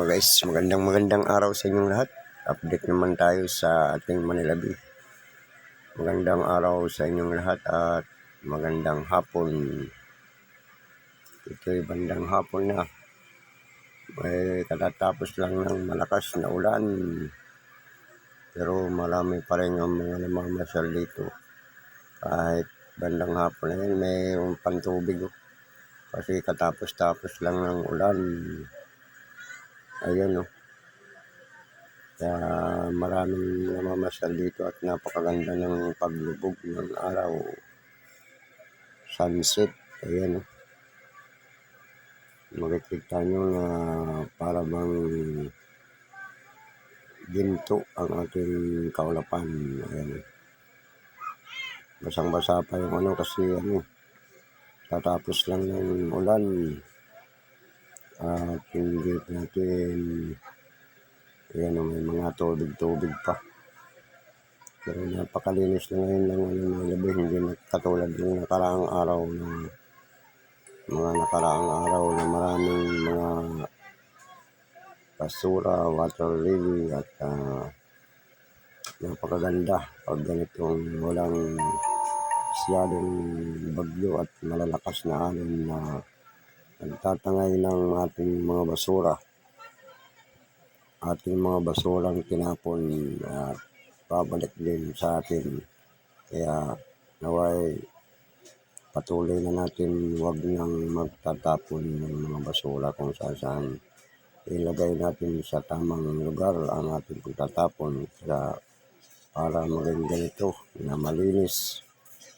Guys, magandang araw sa inyong lahat. Update naman tayo sa ating Manila Bay. Magandang araw sa inyong lahat at magandang hapon. Ito'y bandang hapon na. May katatapos lang ng malakas na ulan. Pero marami pa rin ang mga namamasyal dito. Kahit bandang hapon na yan, may pantubig. Kasi katapos-tapos lang ng ulan. Ayun Kaya maraming namamasyal dito at napakaganda ng paglubog ng araw. Sunset. Ayan makikita nyo na para bang ginto ang ating kaulapan. Ayan basang-basa pa yung kasi tatapos lang ng ulan at hindi natin may mga tubig pa. Pero napakalinis na ngayon ng mga gabi, hindi na katulad ng nakaraang araw na maraming mga basura, water lily at napakaganda pag ganitong walang masyadong bagyo at malalakas na alon na nagtatangay ng ating mga basura. Ating mga basurang tinapon at babalik din sa atin. Kaya naway patuloy na natin wag nang magtatapon ng mga basura kung saan. Ilagay natin sa tamang lugar ang ating pagtatapon para maging ganito na malinis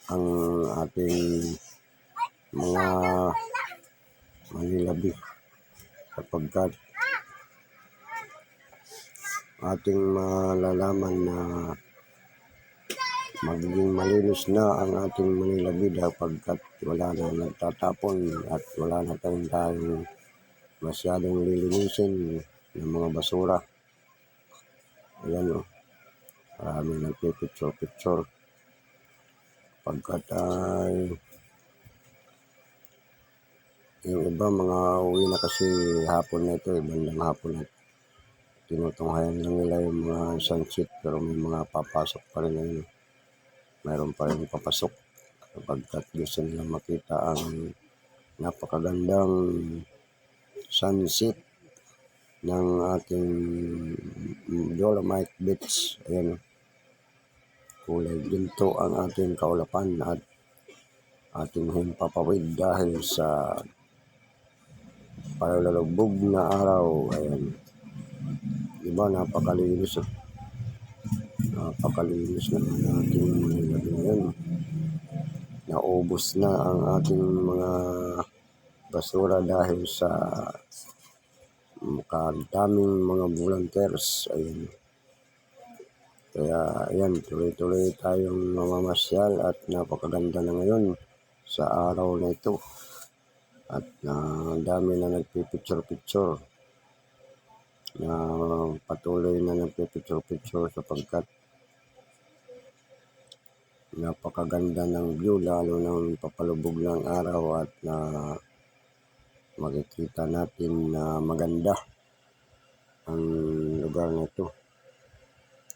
ang ating mga Manila Bay, sapagkat ating malalaman na magiging malinis na ang ating Manila Bay sapagkat wala na nagtatapon at wala na tayong masyadong lilinisin ng mga basura. Ayan maraming nagpipicture pagkat yung iba mga uwi na kasi hapon na ito, bandang hapon at tinutunghayan lang nila yung mga sunset, pero may mga papasok pa rin ngayon. Mayroon pa rin papasok sapagkat gusto nila makita ang napakagandang sunset ng ating Dolomite Beach. Ayan kulay ginto ang ating kaulapan at ating himpapawid dahil sa palalubog na araw. Ayan diba, napakalinis na ang ating gabi ngayon. Naubos na ang ating mga basura dahil sa kadaming mga volunteers. Kaya tuloy-tuloy tayong mamamasyal at napakaganda na ngayon sa araw na ito. At dami na nagpipicture na patuloy na nagpipicture sapagkat napakaganda ng view, lalo ng papalubog ng araw at makikita natin na maganda ang lugar na ito.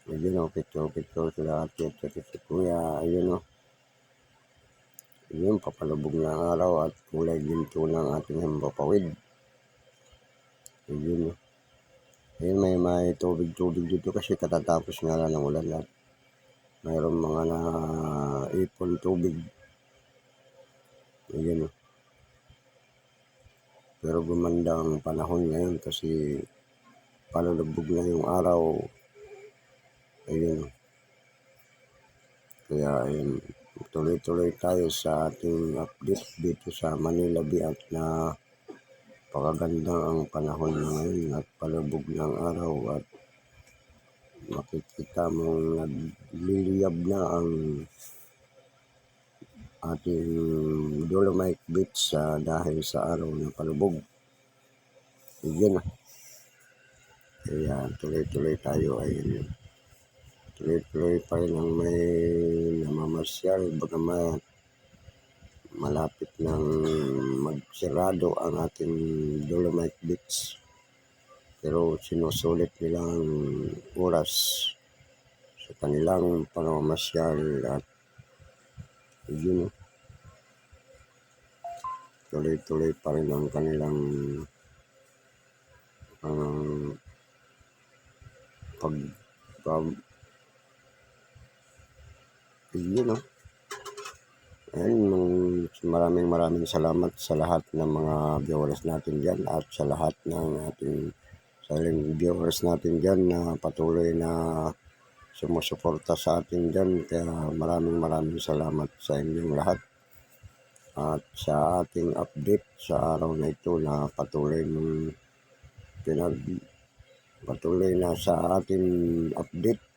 Ayun picture sila ate at si kuya. Ayun papalubog ng araw at kulay ginto ng ating himpapawid. Ayun may tubig dito kasi katatapos nga lang ng ulan at mayroon mga ipon tubig. Pero gumanda ang panahon ngayon kasi palulubog na yung araw. Kaya tuloy-tuloy tayo sa ating update dito sa Manila Bay at napakaganda ang panahon na ngayon at palubog ng araw at makikita mong nagliliyab na ang ating Dolomite Beach dahil sa araw na palubog. Kaya tuloy-tuloy tayo. Tuloy-tuloy pa rin ang may namamasyal, bagamat malapit nang magsirado ang ating Dolomite Beach. pero sinusulit nilang oras sa kanilang pamamasyal at yun, tuloy-tuloy pa rin ang kanilang yun, ayun, maraming salamat sa lahat ng mga viewers natin dyan at sa lahat ng ating silent viewers natin dyan na patuloy na sumusuporta sa atin dyan. Kaya maraming salamat sa inyong lahat. At sa ating update sa araw na ito na patuloy na sa ating update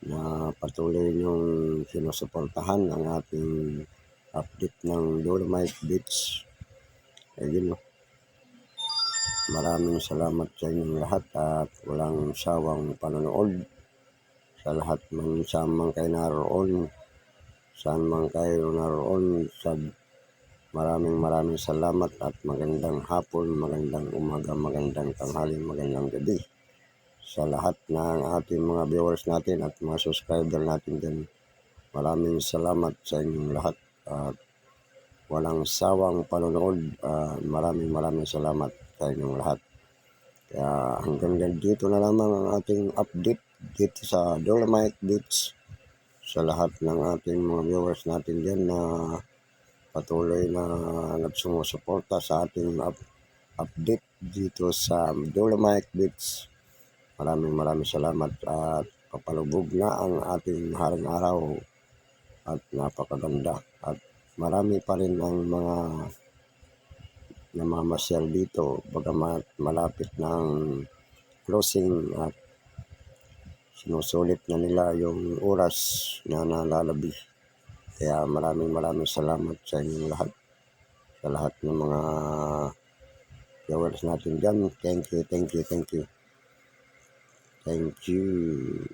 na patuloy niyong sinusuportahan ang ating update ng Dolomite Beach. Ayun, maraming salamat sa inyong lahat at walang sawang panonood sa lahat man saan man kayo naroon, maraming salamat at magandang hapon, magandang umaga, magandang tanghali, magandang gabi sa lahat ng ating mga viewers natin at mga subscriber natin dyan. Maraming salamat sa inyong lahat at walang sawang panonood. Maraming salamat sa inyong lahat. Kaya hanggang dito na lamang ang ating update dito sa Dolomite Beach. Sa lahat ng ating mga viewers natin dyan na patuloy na nagsumusuporta sa ating update dito sa Dolomite Beach. Maraming salamat at papalubog na ang ating haring araw at napakaganda at marami pa rin ang mga namamasyal dito bagamat malapit ng closing at sinusulit na nila yung oras na nalalabi. Kaya maraming salamat sa inyong lahat, sa lahat ng mga viewers natin dyan. Thank you.